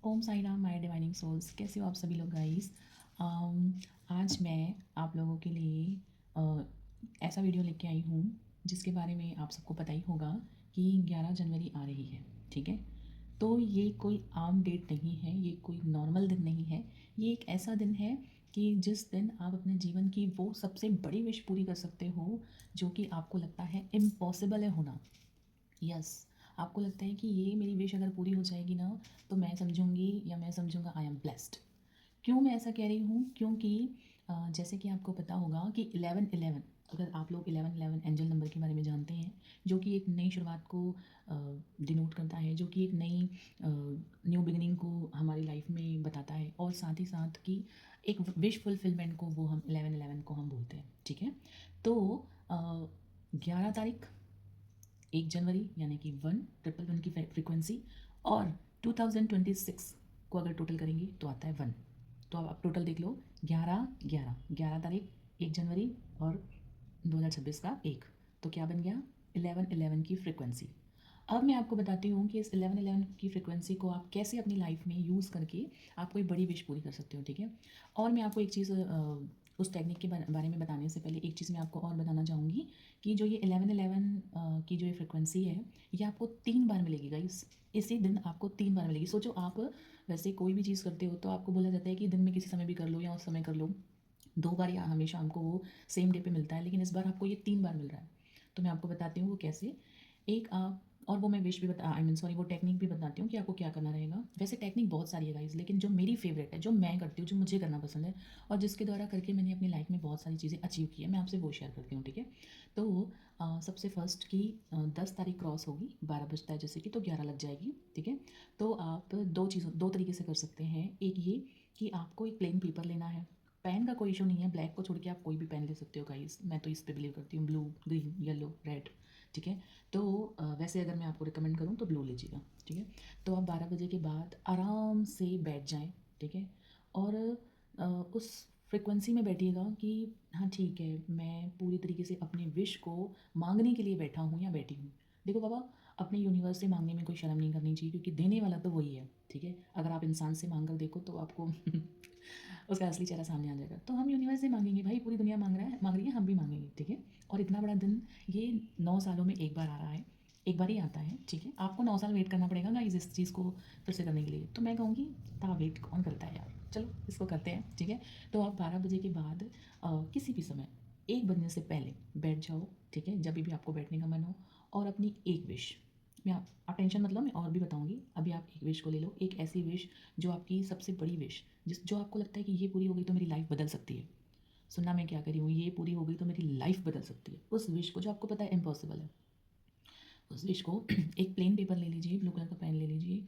Om Sai Ram my divining souls, कैसे हो आप सभी लोग गाइस। आज मैं आप लोगों के लिए ऐसा वीडियो लेके आई हूँ जिसके बारे में आप सबको पता ही होगा कि 11 जनवरी आ रही है। ठीक है, तो ये कोई आम डेट नहीं है, ये कोई नॉर्मल दिन नहीं है। ये एक ऐसा दिन है कि जिस दिन आप अपने जीवन की वो सबसे बड़ी विश पूरी कर सकते हो जो कि आपको लगता है इम्पॉसिबल है होना। यस, आपको लगता है कि ये मेरी विश अगर पूरी हो जाएगी ना, तो मैं समझूंगी या मैं समझूंगा आई एम ब्लेस्ड। क्यों मैं ऐसा कह रही हूँ? क्योंकि जैसे कि आपको पता होगा कि 11-11, अगर आप लोग 11-11 एंजल नंबर के बारे में जानते हैं, जो कि एक नई शुरुआत को डिनोट करता है, जो कि एक नई न्यू बिगिनिंग को हमारी लाइफ में बताता है, और साथ ही साथ कि एक विश फुलफिलमेंट को वो हम 11-11 को हम बोलते हैं। ठीक है, तो 11 तारीख, 1 जनवरी यानी कि 111 की फ्रिक्वेंसी, और 2026 को अगर टोटल करेंगे तो आता है 1। तो अब आप टोटल देख लो, 11 तारीख, 1 जनवरी, और 2026 का 1, तो क्या बन गया? 11-11 की फ्रिक्वेंसी। अब मैं आपको बताती हूँ कि इस 11-11 की फ्रिक्वेंसी को आप कैसे अपनी लाइफ में यूज़ करके आप कोई बड़ी विश पूरी कर सकते हो। ठीक है, और मैं आपको एक चीज़ उस टेक्निक के बारे में बताने से पहले एक चीज़ मैं आपको और बताना चाहूँगी कि जो ये 11-11 की जो ये फ्रिक्वेंसी है, ये आपको 3 बार मिलेगी गाइस। इसी दिन आपको 3 बार मिलेगी। सोचो, आप वैसे कोई भी चीज़ करते हो तो आपको बोला जाता है कि दिन में किसी समय भी कर लो या उस समय कर लो, 2 बार या हमेशा हमको वो सेम डे पे मिलता है, लेकिन इस बार आपको ये 3 बार मिल रहा है। तो मैं आपको बताती हूँ वो कैसे। एक आप, और वो मैं विश भी बता, आई मीन सॉरी, वो टेक्निक भी बताती हूँ कि आपको क्या करना रहेगा। वैसे टेक्निक बहुत सारी है गाइज, लेकिन जो मेरी फेवरेट है, जो मैं करती हूँ, जो मुझे करना पसंद है, और जिसके द्वारा करके मैंने अपनी लाइफ में बहुत सारी चीज़ें अचीव की है, मैं आपसे वो शेयर करती हूँ। ठीक है, तो सबसे फर्स्ट की 10 तारीख क्रॉस होगी, 12 बजता है जैसे कि, तो 11 लग जाएगी। ठीक है, तो आप दो तरीके से कर सकते हैं। एक ये कि आपको एक प्लेन पेपर लेना है, पेन का कोई इशू नहीं है, ब्लैक को छोड़ के आप कोई भी पेन ले सकते हो गाइस, मैं तो इस पे बिलीव करती हूँ, ब्लू, ग्रीन, येलो, रेड। ठीक है, तो वैसे अगर मैं आपको रिकमेंड करूँ तो ब्लू लीजिएगा। ठीक है, तो आप 12 बजे के बाद आराम से बैठ जाएं। ठीक है, और उस फ्रिक्वेंसी में बैठिएगा कि हाँ ठीक है, मैं पूरी तरीके से अपनी विश को मांगने के लिए बैठा हूँ या बैठी हूँ। देखो बाबा, अपने यूनिवर्स से मांगने में कोई शर्म नहीं करनी चाहिए, क्योंकि देने वाला तो वही है। ठीक है, अगर आप इंसान से मांग कर देखो तो आपको उसका असली चेहरा सामने आ जाएगा। तो हम यूनिवर्स से मांगेंगे भाई, पूरी दुनिया मांग रही है, हम भी मांगेंगे। ठीक है, और इतना बड़ा दिन ये 9 सालों में एक बार आ रहा है, एक बार ही आता है। ठीक है, आपको 9 साल वेट करना पड़ेगा गाइस इस चीज़ को फिर से करने के लिए। तो मैं कहूँगी इतना वेट कौन करता है यार, चलो इसको करते हैं। ठीक है, तो आप 12 बजे के बाद किसी भी समय 1 बजने से पहले बैठ जाओ। ठीक है, जब भी आपको बैठने का मन हो, और अपनी एक विश, मैं आप टेंशन मतलब, मैं और भी बताऊंगी। अभी आप एक विश को ले लो, एक ऐसी विश जो आपकी सबसे बड़ी विश, जो आपको लगता है कि ये पूरी हो गई तो मेरी लाइफ बदल सकती है। सुनना मैं क्या करी हूँ, ये पूरी हो गई तो मेरी लाइफ बदल सकती है। उस विश को जो आपको पता है इम्पॉसिबल है, उस विश को एक प्लेन पेपर ले लीजिए, ब्लू कलर का पेन ले लीजिए।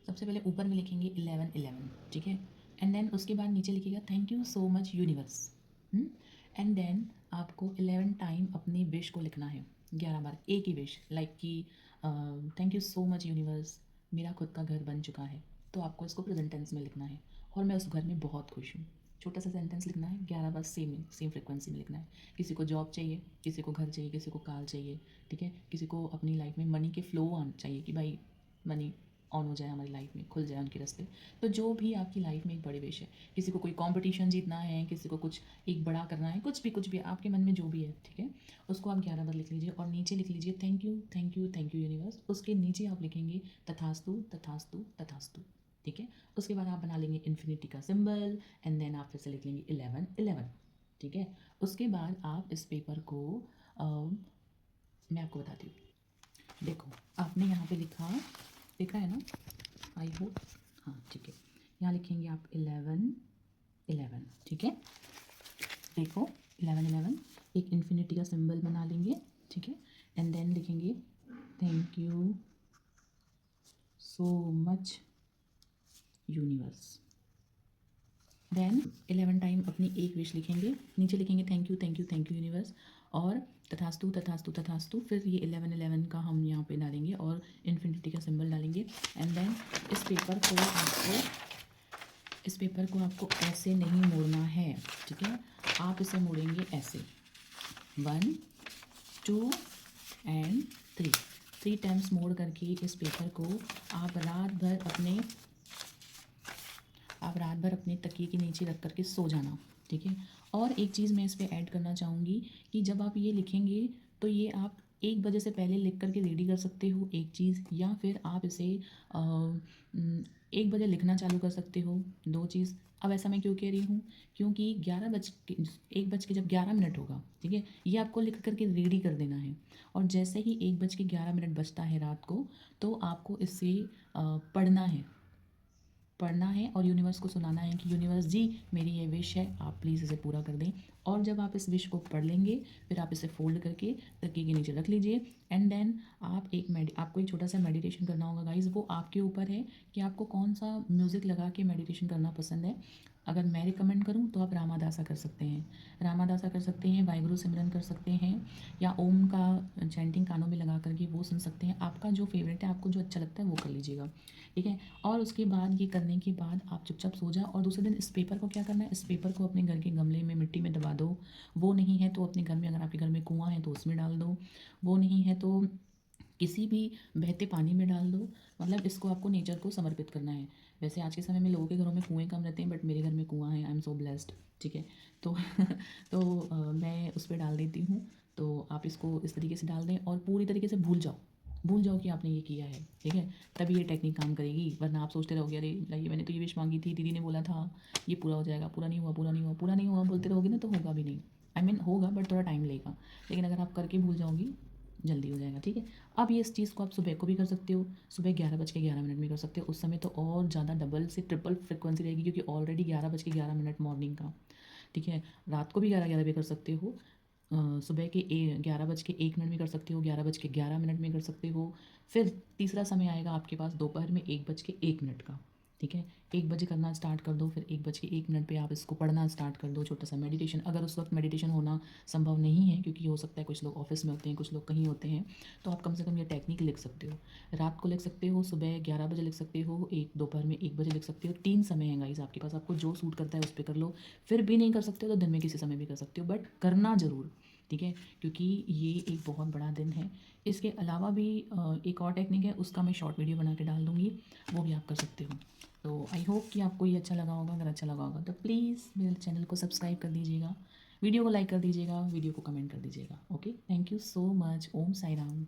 सबसे पहले ऊपर में लिखेंगे 11-11। ठीक है, एंड देन उसके बाद नीचे लिखिएगा thank you so much universe. And then आपको 11 टाइम अपनी विश को लिखना है, 11 बार एक ही विश, लाइक कि thank you so much universe, मेरा खुद का घर बन चुका है। तो आपको इसको प्रेजेंट टेंस में लिखना है, और मैं उस घर में बहुत खुश हूँ। छोटा सा सेंटेंस लिखना है, 11 बार सेम सेम फ्रिक्वेंसी में लिखना है। किसी को जॉब चाहिए, किसी को घर चाहिए, किसी को कार चाहिए। ठीक है, किसी को अपनी लाइफ में मनी के फ्लो आना चाहिए कि भाई मनी ऑन हो जाए, हमारी लाइफ में खुल जाए उनके रास्ते। तो जो भी आपकी लाइफ में एक बड़े विश है, किसी को कोई कंपटीशन जीतना है, किसी को कुछ एक बड़ा करना है, कुछ भी आपके मन में जो भी है। ठीक है, उसको आप 11 बार लिख लीजिए, और नीचे लिख लीजिए thank you thank you thank you universe. उसके नीचे आप लिखेंगे तथास्तु तथास्तु तथास्तु। ठीक है, उसके बाद आप बना लेंगे इन्फिनिटी का सिंबल, एंड देन आप फिर से लिख लेंगे 11-11। ठीक है, उसके बाद आप इस पेपर को मैं आपको बताती हूँ। देखो, आपने यहाँ पे लिखा है ना, आई होप, हाँ ठीक है। यहाँ लिखेंगे आप 11-11। ठीक है, देखो 11-11, एक इन्फिनिटी का सिंबल बना लेंगे। ठीक है, एंड देन लिखेंगे thank you so much universe. Then 11 time अपनी एक विश लिखेंगे, नीचे लिखेंगे थैंक यू यूनिवर्स, और तथास्तु तथास्तु तथास्तु। फिर ये 11-11 का हम यहाँ पे डालेंगे और इन्फिनिटी का सिंबल डालेंगे। एंड देन इस पेपर को आपको ऐसे नहीं मोड़ना है। ठीक है, आप इसे मोड़ेंगे ऐसे, 1, 2 एंड 3। 3 टाइम्स मोड़ करके इस पेपर को आप रात भर अपने भर अपने तकिए के नीचे रख करके सो जाना, ठीक है। और एक चीज़ मैं इस पे ऐड करना चाहूँगी कि जब आप ये लिखेंगे तो ये आप 1 बजे से पहले लिख करके रेडी कर सकते हो एक चीज़, या फिर आप इसे 1 बजे लिखना चालू कर सकते हो, 2 चीज़। अब ऐसा मैं क्यों कह रही हूँ, क्योंकि 11 बज के 1 बज के जब 11 मिनट होगा, ठीक है, ये आपको लिख करके रेडी कर देना है। और जैसे ही 1 बज के 11 मिनट बजता है रात को, तो आपको इसे पढ़ना है, पढ़ना है और यूनिवर्स को सुनाना है कि यूनिवर्स जी, मेरी ये विश है, आप प्लीज़ इसे पूरा कर दें। और जब आप इस विश को पढ़ लेंगे, फिर आप इसे फोल्ड करके तकिए के नीचे रख लीजिए। एंड देन आपको एक छोटा सा मेडिटेशन करना होगा गाइज़। वो आपके ऊपर है कि आपको कौन सा म्यूज़िक लगा के मेडिटेशन करना पसंद है। अगर मैं रिकमेंड करूँ तो आप रामादासा कर सकते हैं, रामादासा कर सकते हैं, वाहिगुरु सिमरन कर सकते हैं, या ओम का चैंटिंग कानों में लगा करके वो सुन सकते हैं। आपका जो फेवरेट है, आपको जो अच्छा लगता है वो कर लीजिएगा, ठीक है। और उसके बाद ये करने के बाद आप चुपचाप सो जाओ। और दूसरे दिन इस पेपर को क्या करना है, इस पेपर को अपने घर के गमले में मिट्टी में दबा दो। वो नहीं है तो अपने घर में, अगर आपके घर में कुआँ है तो उसमें डाल दो। वो नहीं है तो किसी भी बहते पानी में डाल दो। मतलब इसको आपको नेचर को समर्पित करना है। वैसे आज के समय में लोगों के घरों में कुएँ कम रहते हैं, बट मेरे घर में कुआँ है, आई एम सो ब्लेस्ड, ठीक है। तो मैं उस पे डाल देती हूँ। तो आप इसको इस तरीके से डाल दें और पूरी तरीके से भूल जाओ कि आपने ये किया है, ठीक है। तभी ये टेक्निक काम करेगी, वरना आप सोचते रहोगे अरे ये मैंने तो ये विश मांगी थी, दीदी ने बोला था ये पूरा हो जाएगा, पूरा नहीं हुआ, पूरा नहीं हुआ, पूरा नहीं हुआ बोलते रहोगे ना, तो होगा भी नहीं। आई मीन होगा बट थोड़ा टाइम लगेगा, लेकिन अगर आप करके भूल जाओगी, जल्दी हो जाएगा, ठीक है। अब ये इस चीज़ को आप सुबह को भी कर सकते हो, सुबह 11 बज के 11 मिनट में कर सकते हो। उस समय तो और ज़्यादा डबल से ट्रिपल फ्रिक्वेंसी रहेगी, क्योंकि ऑलरेडी 11 बज के 11 मिनट मॉर्निंग का, ठीक है। रात को भी 11 11 पे कर सकते हो, सुबह के 11 बज के 1 मिनट में कर सकते हो, 11 बज के 11 मिनट में कर सकते हो। फिर तीसरा समय आएगा आपके पास दोपहर में 1 बज के 1 मिनट का, ठीक है। 1 बजे करना स्टार्ट कर दो, फिर 1 बज के 1 मिनट पे आप इसको पढ़ना स्टार्ट कर दो, छोटा सा मेडिटेशन। अगर उस वक्त मेडिटेशन होना संभव नहीं है, क्योंकि हो सकता है कुछ लोग ऑफिस में होते हैं, कुछ लोग कहीं होते हैं, तो आप कम से कम ये टेक्निक लिख सकते हो। रात को लिख सकते हो, सुबह 11 बजे लिख सकते हो, दोपहर में 1 बजे लिख सकते हो। 3 समय है गाइस आपके पास, आपको जो सूट करता है उस पर कर लो। फिर भी नहीं कर सकते हो तो दिन में किसी समय भी कर सकते हो, बट करना ज़रूर, ठीक है, क्योंकि ये एक बहुत बड़ा दिन है। इसके अलावा भी एक और टेक्निक है, उसका मैं शॉर्ट वीडियो बना के डाल दूँगी, वो भी आप कर सकते हो। तो आई होप कि आपको ये अच्छा लगा होगा। अगर अच्छा लगा होगा तो प्लीज़ मेरे चैनल को सब्सक्राइब कर दीजिएगा, वीडियो को लाइक कर दीजिएगा, वीडियो को कमेंट कर दीजिएगा। Okay, thank you so much. Om Sai Ram.